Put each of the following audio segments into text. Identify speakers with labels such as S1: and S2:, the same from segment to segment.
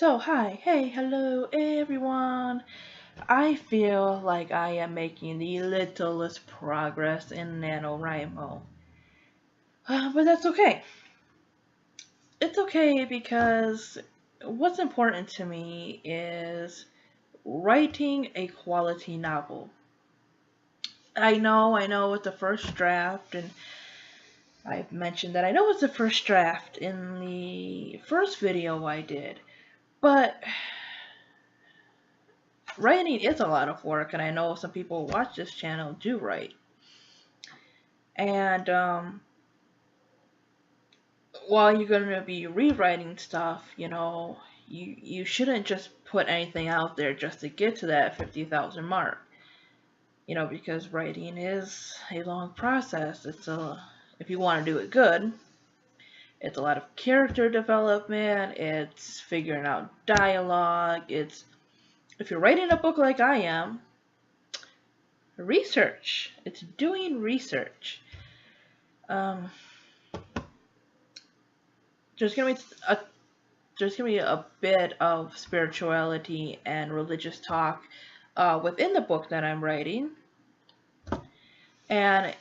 S1: Hi, hey, hello, everyone. I feel like I am making the littlest progress in NaNoWriMo. But that's okay. It's okay because what's important to me is writing a quality novel. I know it's the first draft, and I've mentioned that I know it's the first draft in the first video I did, but writing is a lot of work, and I know some people who watch this channel do write. And while you're going to be rewriting stuff, you shouldn't just put anything out there just to get to that 50,000 mark. Because writing is a long process. If you want to do it good, it's a lot of character development, it's figuring out dialogue, if you're writing a book like I am, research. It's doing research. Um, there's gonna be a bit of spirituality and religious talk within the book that I'm writing, and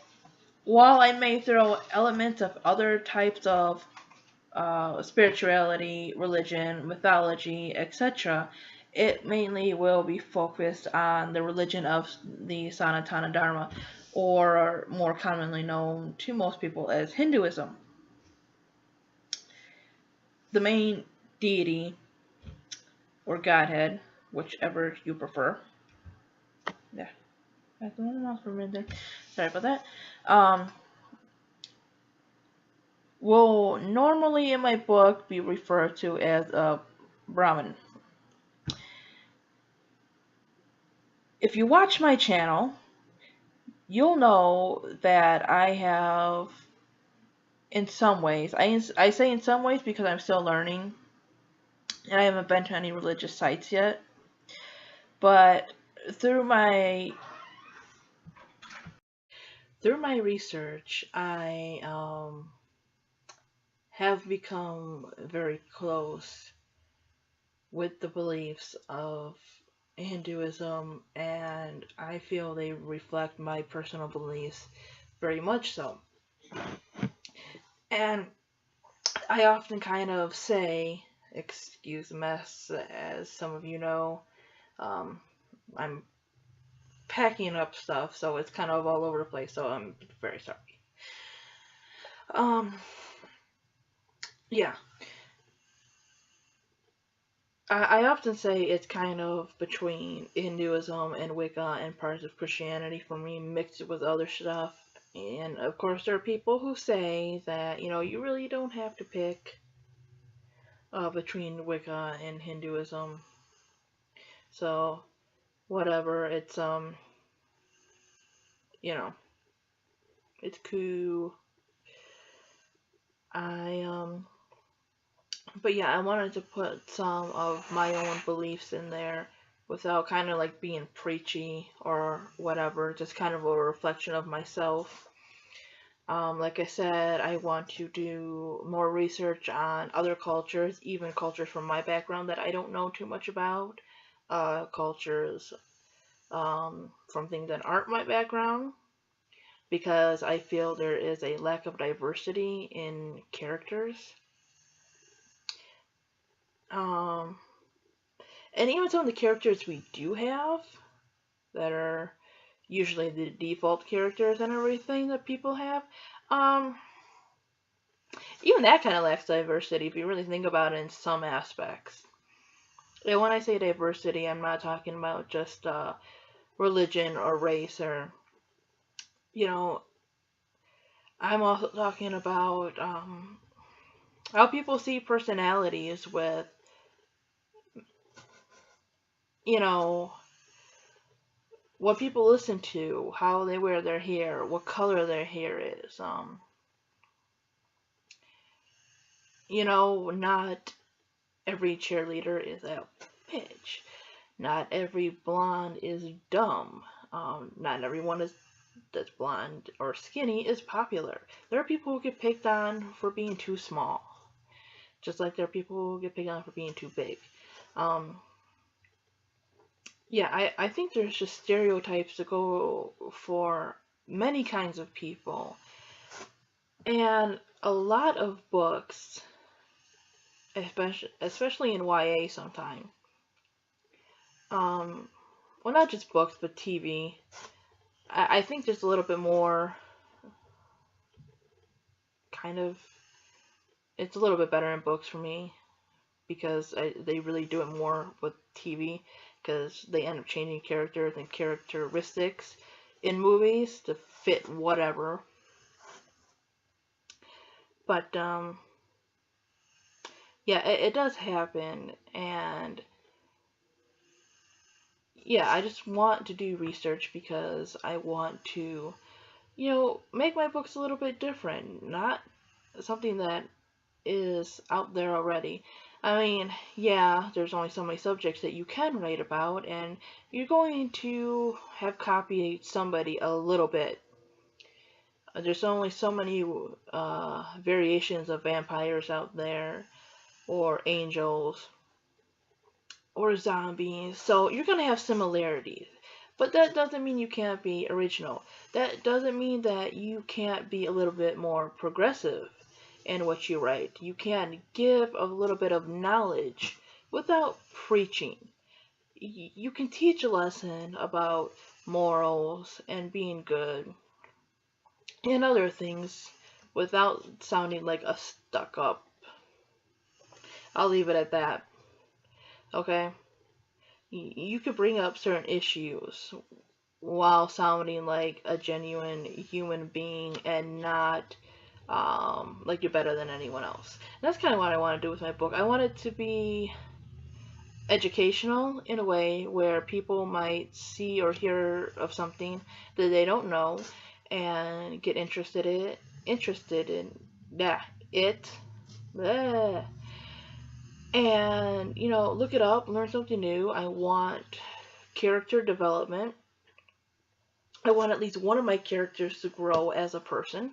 S1: while I may throw elements of other types of spirituality, religion, mythology, etc., it mainly will be focused on the religion of the Sanatana Dharma, or more commonly known to most people as Hinduism. The main deity or Godhead, whichever you prefer. Yeah, I have one else for a minute there. Sorry about that. Will normally in my book be referred to as a Brahmin. If you watch my channel, you'll know that I have, in some ways, I say in some ways because I'm still learning, and I haven't been to any religious sites yet, but through my research, I have become very close with the beliefs of Hinduism, and I feel they reflect my personal beliefs very much so. And I often kind of say, excuse the mess, as some of you know, I'm packing up stuff, so it's kind of all over the place, so I'm very sorry. Um, yeah. I often say it's kind of between Hinduism and Wicca and parts of Christianity for me, mixed with other stuff. And of course, there are people who say that, you really don't have to pick between Wicca and Hinduism. So, whatever, you know, it's cool. I, but yeah, I wanted to put some of my own beliefs in there without kind of like being preachy or whatever, just kind of a reflection of myself. Like I said, I want to do more research on other cultures, even cultures from my background that I don't know too much about, cultures from things that aren't my background, because I feel there is a lack of diversity in characters. Um, and even some of the characters we do have that are usually the default characters and everything that people have, even that kind of lacks diversity if you really think about it in some aspects. And when I say diversity, I'm not talking about just religion or race or, you know, I'm also talking about how people see personalities with, you know, what people listen to, how they wear their hair, what color their hair is. Not every cheerleader is a bitch. Not every blonde is dumb. Not everyone that's blonde or skinny is popular. There are people who get picked on for being too small, just like there are people who get picked on for being too big. Um, yeah, I think there's just stereotypes to go for many kinds of people. And a lot of books, especially in YA sometimes, um, well, not just books, but TV, I think there's a little bit more kind of, it's a little bit better in books for me because they really do it more with TV because they end up changing characters and characteristics in movies to fit whatever. But yeah, it does happen, and yeah, I just want to do research because I want to, make my books a little bit different, not something that is out there already. I mean, yeah, there's only so many subjects that you can write about, and you're going to have copied somebody a little bit. There's only so many variations of vampires out there, or angels, or zombies, so you're going to have similarities. But that doesn't mean you can't be original. That doesn't mean that you can't be a little bit more progressive in what you write. You can give a little bit of knowledge without preaching. You can teach a lesson about morals and being good and other things without sounding like a stuck up. I'll leave it at that. Okay? You could bring up certain issues while sounding like a genuine human being and not like you're better than anyone else. And that's kind of what I want to do with my book. I want it to be educational in a way where people might see or hear of something that they don't know and get interested in yeah, it. Bleh. And, look it up, learn something new. I want character development. I want at least one of my characters to grow as a person.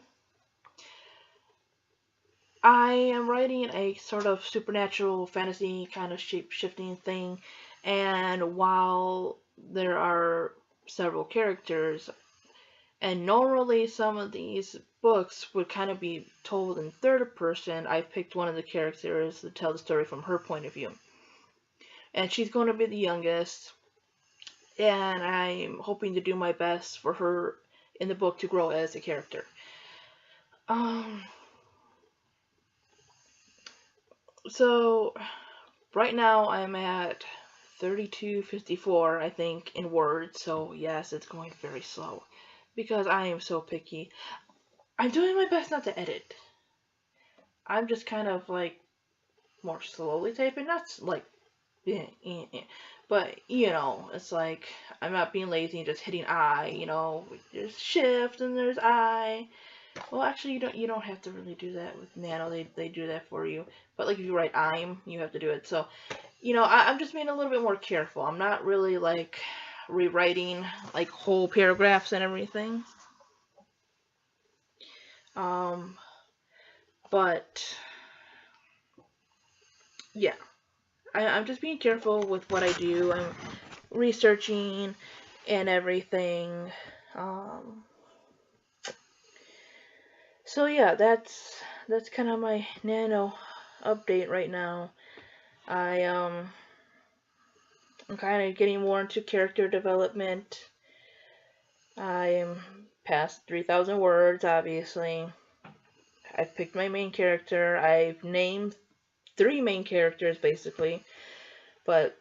S1: I am writing a sort of supernatural fantasy kind of shape shifting thing, and while there are several characters, and normally some of these books would kind of be told in third person, I picked one of the characters to tell the story from her point of view. And she's going to be the youngest, and I'm hoping to do my best for her in the book to grow as a character. So right now I'm at 3254, I think, in words. So yes, it's going very slow because I am so picky. I'm doing my best not to edit. I'm just kind of like more slowly typing, not like, but it's like I'm not being lazy and just hitting I. There's shift and there's I. Well, actually, you don't have to really do that with Nano. They do that for you. But like if you write I'm, you have to do it. So, I'm just being a little bit more careful. I'm not really like rewriting like whole paragraphs and everything. But yeah, I'm just being careful with what I do. I'm researching and everything. Um, so yeah, that's kind of my Nano update right now. I'm kind of getting more into character development. I'm past 3,000 words, obviously. I've picked my main character. I've named 3 main characters, basically. But,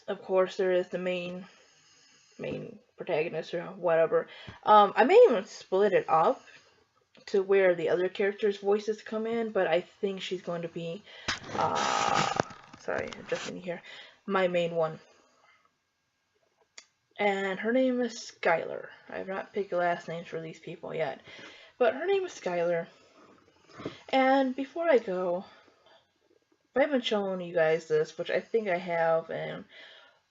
S1: of course, there is the main protagonist or whatever. I may even split it up to where the other characters' voices come in, but I think she's going to be, sorry, adjusting here, my main one. And her name is Skylar. I have not picked last names for these people yet, but her name is Skylar. And before I go, I haven't shown you guys this, which I think I have in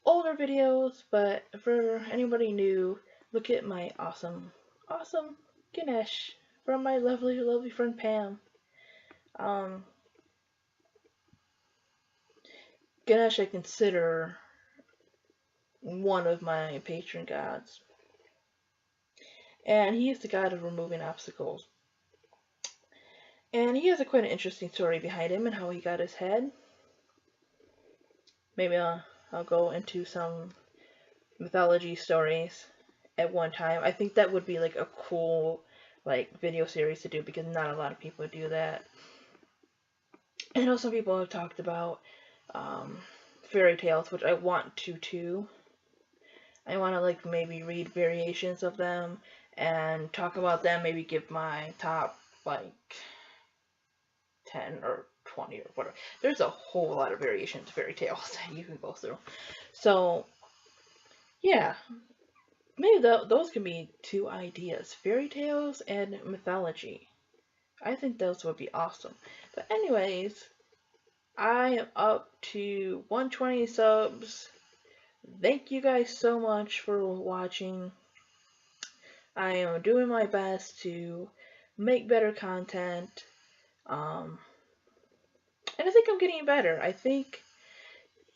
S1: older videos, but for anybody new, look at my awesome Ganesh from my lovely friend Pam. Ganesh I consider one of my patron gods. And he is the god of removing obstacles. And he has a quite an interesting story behind him and how he got his head. Maybe I'll go into some mythology stories at one time. I think that would be like a cool like video series to do because not a lot of people do that. I know some people have talked about um, fairy tales, which I want to too. I want to like maybe read variations of them and talk about them. Maybe give my top like 10 or 20 or whatever. There's a whole lot of variations of fairy tales that you can go through. So yeah, maybe those can be two ideas: fairy tales and mythology. I think those would be awesome. But anyways, I am up to 120 subs. Thank you guys so much for watching. I am doing my best to make better content. Um, and I think I'm getting better. I think,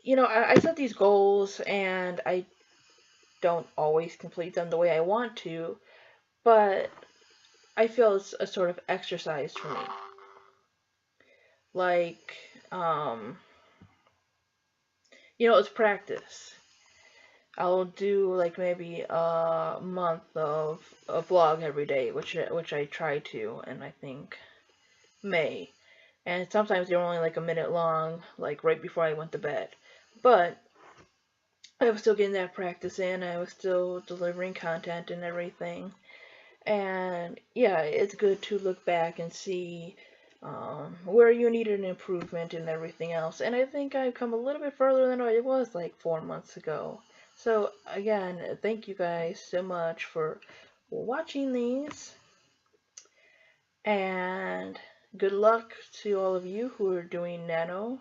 S1: I set these goals and I don't always complete them the way I want to, but I feel it's a sort of exercise for me. Like, um, it's practice. I'll do like maybe a month of a vlog every day, which I try to, and I think May. And sometimes they're only like a minute long, like right before I went to bed. But I was still getting that practice in. I was still delivering content and everything. And yeah, it's good to look back and see where you needed an improvement and everything else. And I think I've come a little bit further than I was like 4 months ago. So again, thank you guys so much for watching these. And good luck to all of you who are doing nano.